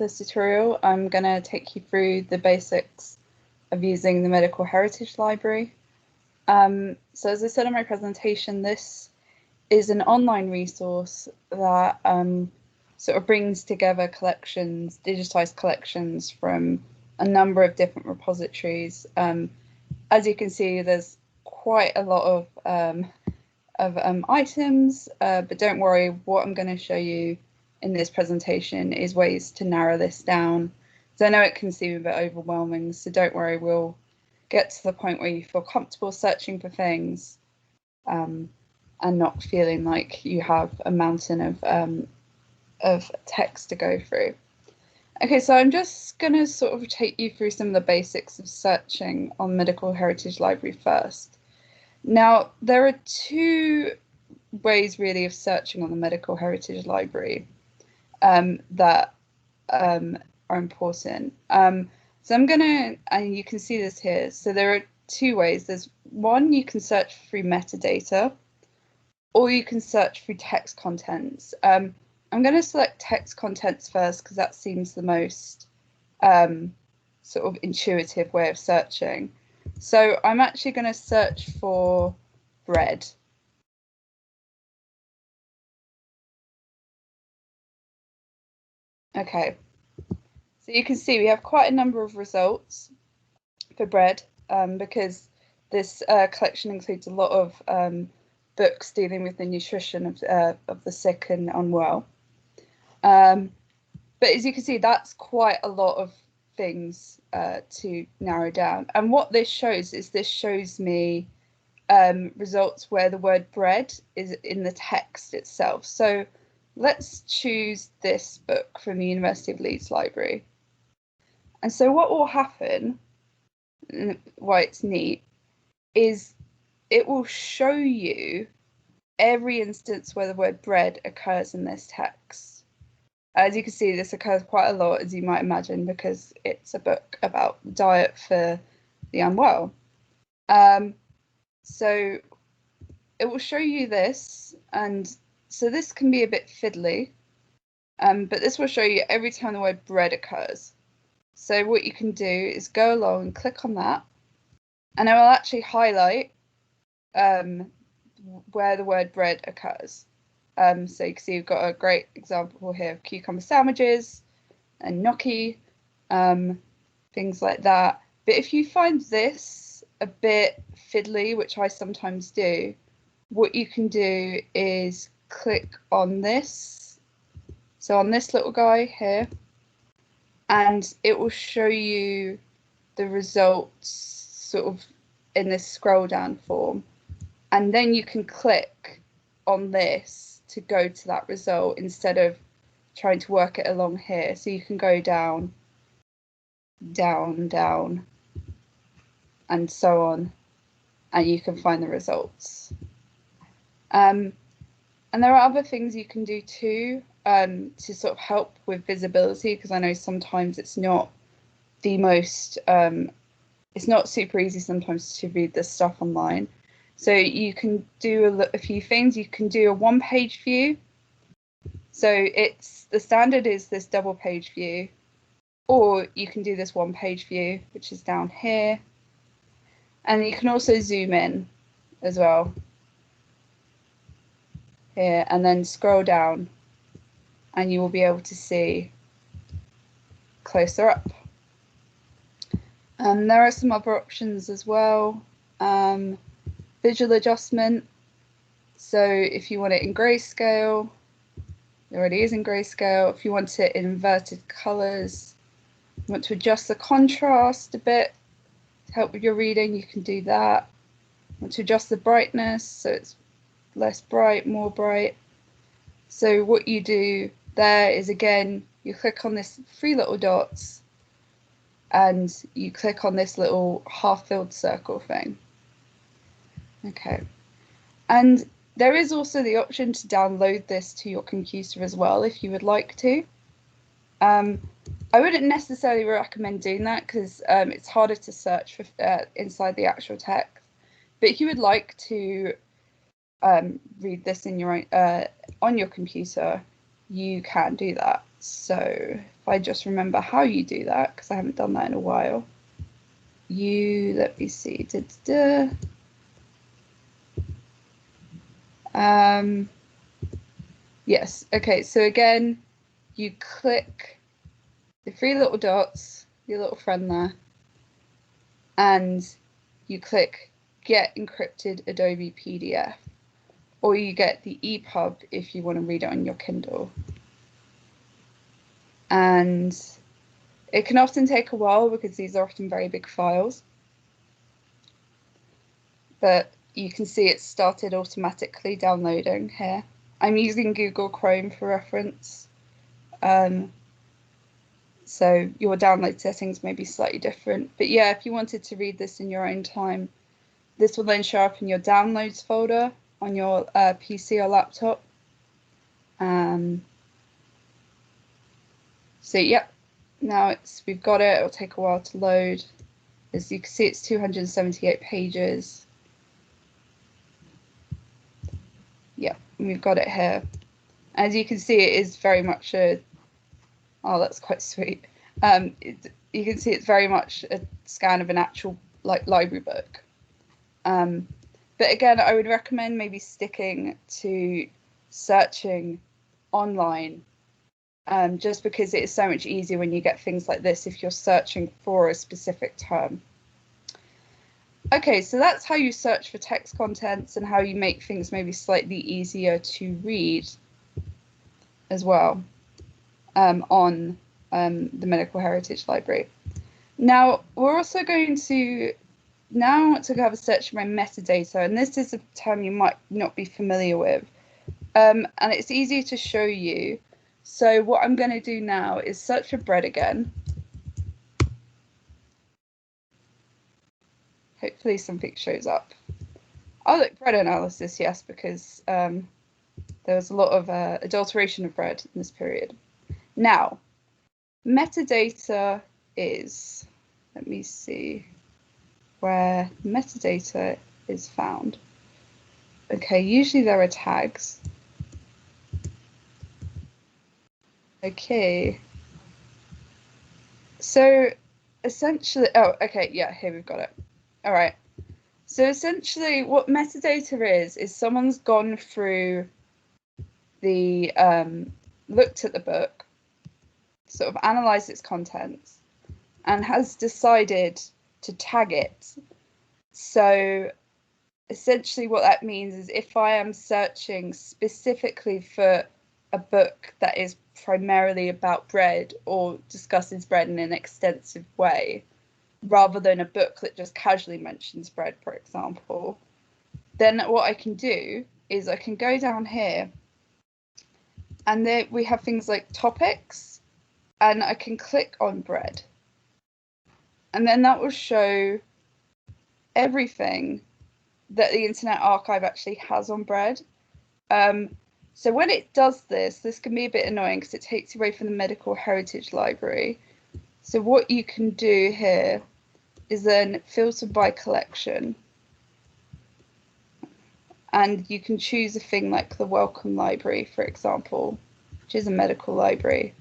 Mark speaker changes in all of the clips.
Speaker 1: for this tutorial, I'm going to take you through the basics of using the Medical Heritage Library. So as I said in my presentation, this is an online resource that sort of brings together collections, digitized collections from a number of different repositories. As you can see, there's quite a lot of items, but don't worry, what I'm going to show you in this presentation is ways to narrow this down. So I know it can seem a bit overwhelming, so don't worry, we'll get to the point where you feel comfortable searching for things and not feeling like you have a mountain of text to go through. Okay, so I'm just going to sort of take you through some of the basics of searching on Medical Heritage Library first. Now, there are two ways really of searching on the Medical Heritage Library that are important. So I'm gonna, and you can see this here, so there are two ways. There's one, you can search through metadata, or you can search through text contents. I'm going to select text contents first because that seems the most sort of intuitive way of searching. So I'm actually going to search for bread. Okay, so you can see we have quite a number of results for bread because this collection includes a lot of books dealing with the nutrition of the sick and unwell. But as you can see, that's quite a lot of things to narrow down. And what this shows is this shows me results where the word bread is in the text itself. So let's choose this book from the University of Leeds Library. And so what will happen, why it's neat, is it will show you every instance where the word bread occurs in this text. As you can see, this occurs quite a lot, as you might imagine, because it's a book about diet for the unwell. So it will show you this, and so this can be a bit fiddly, but this will show you every time the word bread occurs. So what you can do is go along and click on that, and it will actually highlight where the word bread occurs. So you can see we've got a great example here of cucumber sandwiches and gnocchi, things like that. But if you find this a bit fiddly, which I sometimes do, what you can do is click on this. So on this little guy here, and it will show you the results sort of in this scroll down form. And then you can click on this to go to that result instead of trying to work it along here. So you can go down, down, down, and so on, and you can find the results. And there are other things you can do too to sort of help with visibility, because I know sometimes it's not the most, it's not super easy sometimes to read this stuff online. So you can do a few things. You can do a one-page view. So it's the standard is this double-page view, or you can do this one-page view, which is down here. And you can also zoom in as well here, and then scroll down, and you will be able to see closer up. There are some other options as well. Visual adjustment. So if you want it in grayscale, it already is in grayscale. If you want it in inverted colors, you want to adjust the contrast a bit to help with your reading, you can do that. Want to adjust the brightness so it's less bright, more bright. So what you do there is, again, you click on this three little dots and you click on this little half-filled circle thing. Okay, and there is also the option to download this to your computer as well if you would like to. I wouldn't necessarily recommend doing that because it's harder to search for inside the actual text. But if you would like to read this in your own, on your computer, you can do that. So if I just remember how you do that, because I haven't done that in a while. Let me see. Yes, okay, so again, you click the 3 little dots, your little friend there, and you click Get Encrypted Adobe PDF, or you get the EPUB if you want to read it on your Kindle. And it can often take a while because these are often very big files. But you can see it started automatically downloading here. I'm using Google Chrome for reference. So your download settings may be slightly different. But yeah, if you wanted to read this in your own time, this will then show up in your downloads folder on your PC or laptop. So yep, now we've got it. It'll take a while to load. As you can see, it's 278 pages. Yeah, we've got it here. As you can see, it is very much a, oh, that's quite sweet. You can see it's very much a scan of an actual library book. But again, I would recommend maybe sticking to searching online, just because it is so much easier when you get things like this if you're searching for a specific term. Okay, so that's how you search for text contents and how you make things maybe slightly easier to read as well on the Medical Heritage Library. Now, we're also going to now to have a search by metadata, and this is a term you might not be familiar with, and it's easy to show you. So what I'm going to do now is search for bread again. Hopefully something shows up. Oh, look, bread analysis, yes, because there was a lot of adulteration of bread in this period. Now, metadata is, let me see where metadata is found. Okay, usually there are tags. Okay. So essentially, oh, okay, yeah, here we've got it. All right. So essentially what metadata is someone's gone through the, looked at the book, sort of analysed its contents, and has decided to tag it. So essentially what that means is if I am searching specifically for a book that is primarily about bread or discusses bread in an extensive way, rather than a book that just casually mentions bread, for example, then what I can do is I can go down here and there we have things like topics, and I can click on bread. And then that will show everything that the Internet Archive actually has on bread. So when it does this, this can be a bit annoying because it takes you away from the Medical Heritage Library. So what you can do here is then filter by collection. And you can choose a thing like the Wellcome Library, for example, which is a medical library.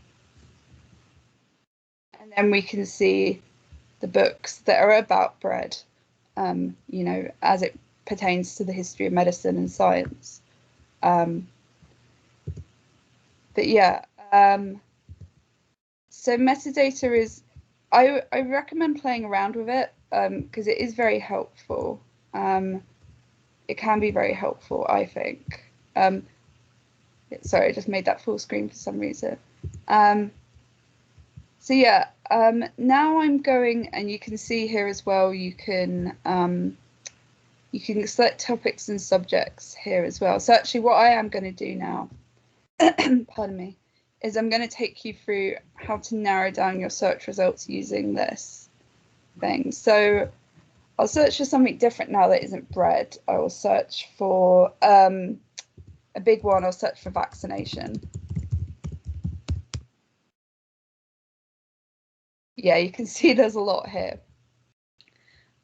Speaker 1: And then we can see the books that are about bread, you know, as it pertains to the history of medicine and science. But yeah, so metadata is, I recommend playing around with it because it is very helpful. It can be very helpful, I think. Sorry, I just made that full screen for some reason. So yeah, now I'm going, and you can see here as well, you can select topics and subjects here as well. So actually what I am going to do now, pardon me, is I'm going to take you through how to narrow down your search results using this thing. So I'll search for something different now that isn't bread. I will search for a big one. I'll search for vaccination. Yeah, you can see there's a lot here.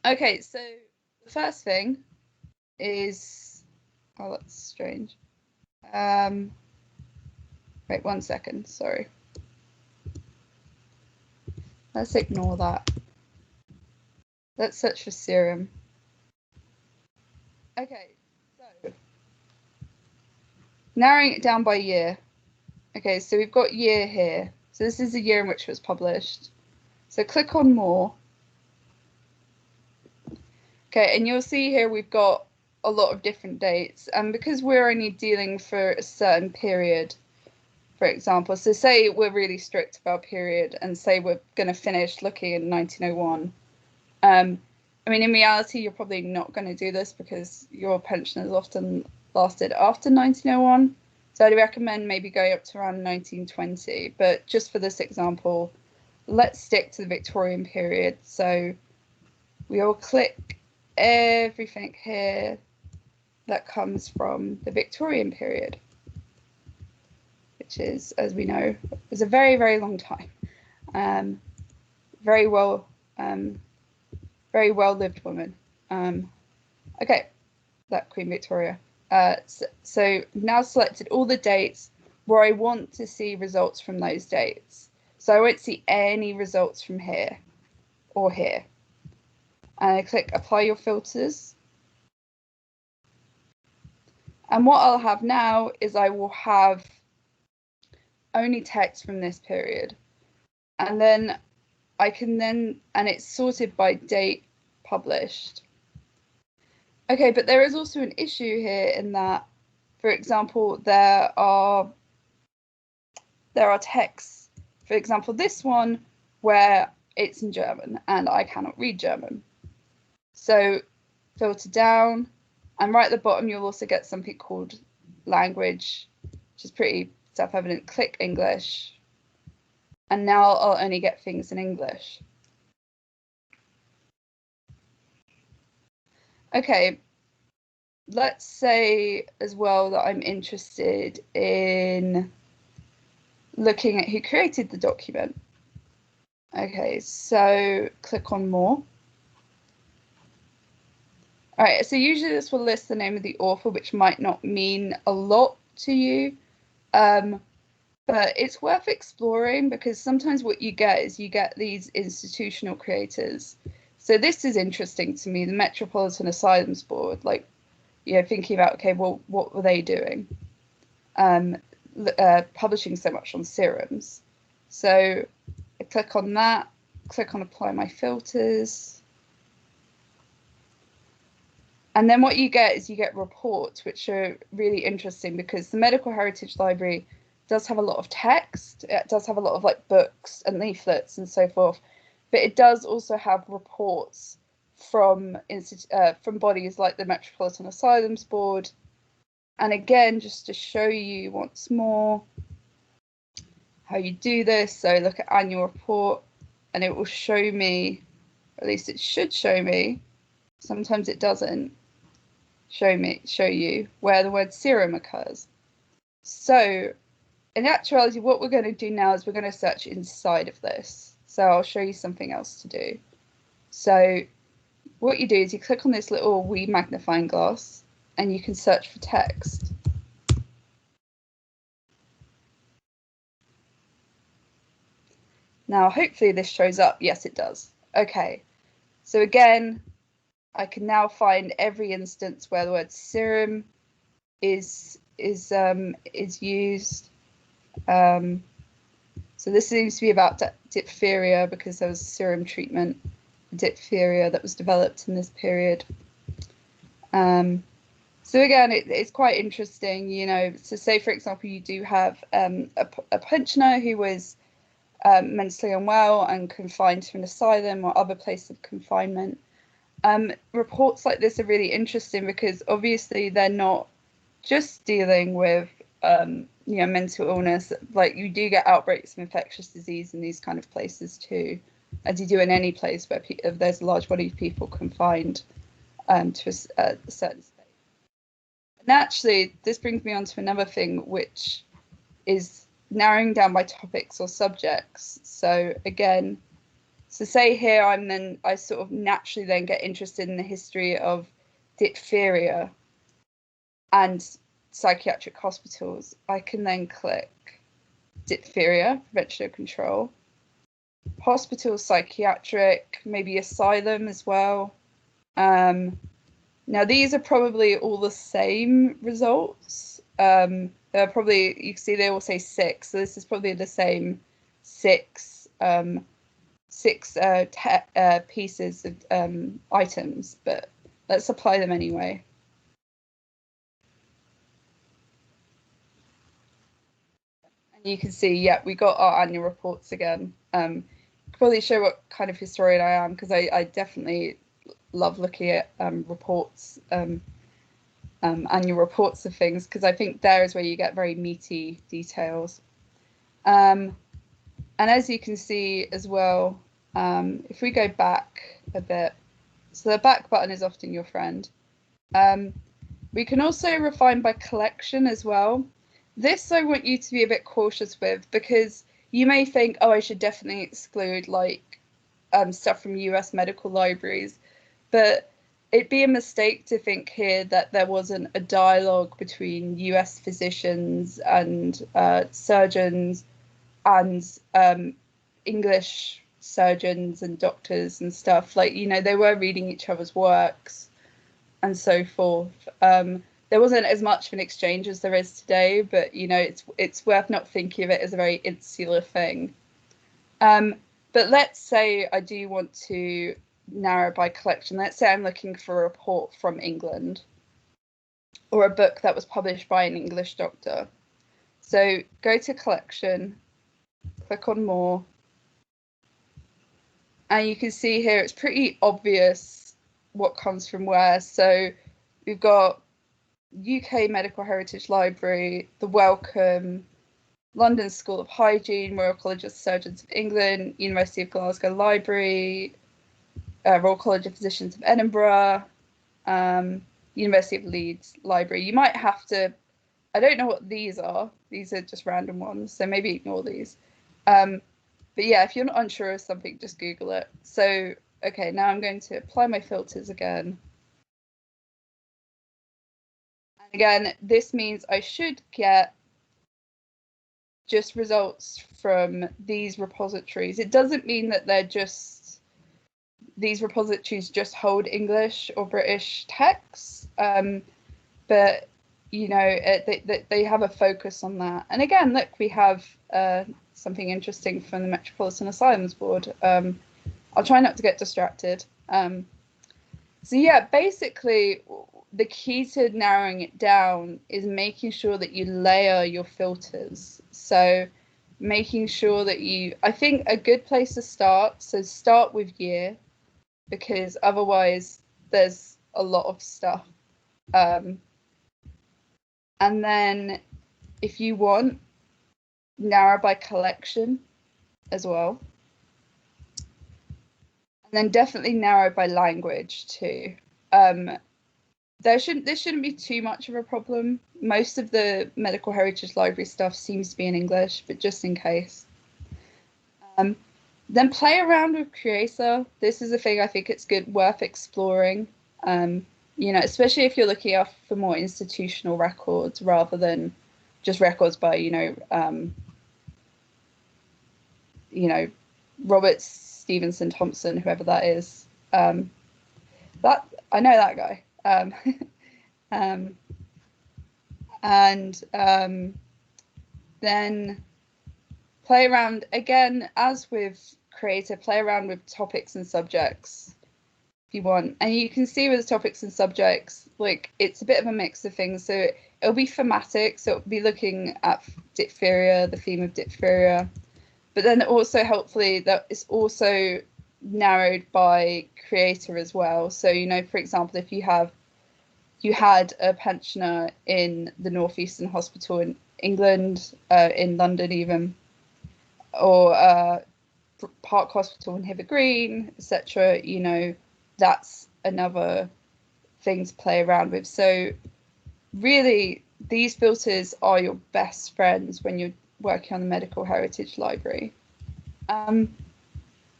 Speaker 1: Okay, so the first thing is, oh, that's strange. Wait 1 second, sorry. Let's ignore that. Let's search for serum. Okay, so narrowing it down by year. Okay, so we've got year here. So this is the year in which it was published. So click on more. Okay, and you'll see here we've got a lot of different dates. And because we're only dealing for a certain period, for example, so say we're really strict about period and say we're going to finish looking at 1901. I mean, in reality, you're probably not going to do this because your pension has often lasted after 1901. So I'd recommend maybe going up to around 1920. But just for this example, let's stick to the Victorian period. So we will click everything here that comes from the Victorian period, which is, as we know, is a very, very long time. Very well lived woman. Okay, that Queen Victoria. So now selected all the dates where I want to see results from those dates. So I won't see any results from here or here. And I click apply your filters. And what I'll have now is I will have only text from this period. And then I can and it's sorted by date published. Okay, but there is also an issue here in that, for example, there are texts, for example, this one where it's in German and I cannot read German. So filter down, and right at the bottom you'll also get something called language, which is pretty self-evident. Click English, and now I'll only get things in English. Okay, let's say as well that I'm interested in looking at who created the document. Okay, so click on more. All right, so usually this will list the name of the author, which might not mean a lot to you, but it's worth exploring because sometimes what you get is you get these institutional creators. So this is interesting to me, the Metropolitan Asylums Board, like, you know, thinking about, okay, well, what were they doing? Publishing so much on serums. So I click on that, click on apply my filters. And then what you get is you get reports, which are really interesting because the Medical Heritage Library does have a lot of text. It does have a lot of like books and leaflets and so forth, but it does also have reports from bodies like the Metropolitan Asylums Board. And again, just to show you once more how you do this, so look at annual report, and it will show me, at least it should show me, sometimes it doesn't show you where the word serum occurs. So in actuality, what we're going to do now is we're going to search inside of this. So I'll show you something else to do. So what you do is you click on this little wee magnifying glass and you can search for text. Now, hopefully this shows up. Yes, it does. Okay. So again, I can now find every instance where the word serum is used. So this seems to be about diphtheria because there was a serum treatment for diphtheria that was developed in this period. So again, it's quite interesting, you know. So say, for example, you do have a pensioner who was mentally unwell and confined to an asylum or other place of confinement. Reports like this are really interesting because obviously they're not just dealing with mental illness. Like, you do get outbreaks of infectious disease in these kind of places too, as you do in any place where there's a large body of people confined to a certain state. And actually, this brings me on to another thing, which is narrowing down by topics or subjects. So again, so say here I sort of naturally then get interested in the history of diphtheria and psychiatric hospitals. I can then click diphtheria, prevention and control, hospital, psychiatric, maybe asylum as well. Now these are probably all the same results. They're probably, you can see they all say 6, so this is probably the same 6 pieces of items, but let's apply them anyway. And you can see, yeah, we got our annual reports again. Probably show what kind of historian I am, because I definitely love looking at reports, annual reports of things, because I think there is where you get very meaty details. And as you can see as well, if we go back a bit, so the back button is often your friend. We can also refine by collection as well. This I want you to be a bit cautious with, because you may think, oh, I should definitely exclude like stuff from US medical libraries, but it'd be a mistake to think here that there wasn't a dialogue between US physicians and surgeons and English surgeons and doctors and stuff. Like, you know, they were reading each other's works and so forth. There wasn't as much of an exchange as there is today, but you know, it's worth not thinking of it as a very insular thing. But let's say I do want to narrow by collection. Let's say I'm looking for a report from England or a book that was published by an English doctor. So go to collection, click on more, and you can see here it's pretty obvious what comes from where. So we've got UK Medical Heritage Library, the Wellcome, London School of Hygiene, Royal College of Surgeons of England, University of Glasgow Library, Royal College of Physicians of Edinburgh, University of Leeds Library. You might have to, I don't know what these are. These are just random ones, so maybe ignore these. But yeah, if you're not unsure of something, just Google it. So, okay, now I'm going to apply my filters again. And again, this means I should get just results from these repositories. It doesn't mean that they're just, these repositories just hold English or British texts, but you know, they have a focus on that. And again, look, we have something interesting from the Metropolitan Asylums Board. I'll try not to get distracted. So yeah, basically the key to narrowing it down is making sure that you layer your filters. So making sure that you, I think a good place to start, so start with year, because otherwise there's a lot of stuff. And then if you want, narrow by collection as well. And then definitely narrow by language too. This shouldn't be too much of a problem. Most of the medical heritage library stuff seems to be in English, but just in case. Then play around with Creator. This is a thing I think it's worth exploring. You know, especially if you're looking out for more institutional records rather than just records by, you know, Robert Stevenson Thompson, whoever that is. That I know that guy. Then play around again, as with Creator, play around with topics and subjects if you want. And you can see with the topics and subjects, like it's a bit of a mix of things. So it'll be thematic, so it'll be looking at diphtheria, the theme of diphtheria, but then also hopefully that is also narrowed by Creator as well. So, you know, for example, if you had a pensioner in the North Eastern Hospital in England, in London even, or Park Hospital in Hither Green, etc., you know, that's another thing to play around with. So really, these filters are your best friends when you're working on the Medical Heritage Library.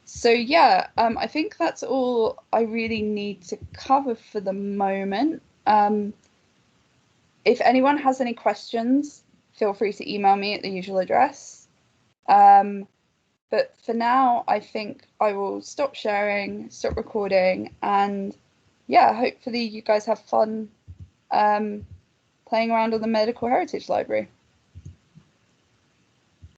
Speaker 1: So yeah, I think that's all I really need to cover for the moment. If anyone has any questions, feel free to email me at the usual address. But for now, I think I will stop sharing, stop recording, and yeah, hopefully you guys have fun playing around on the Medical Heritage Library.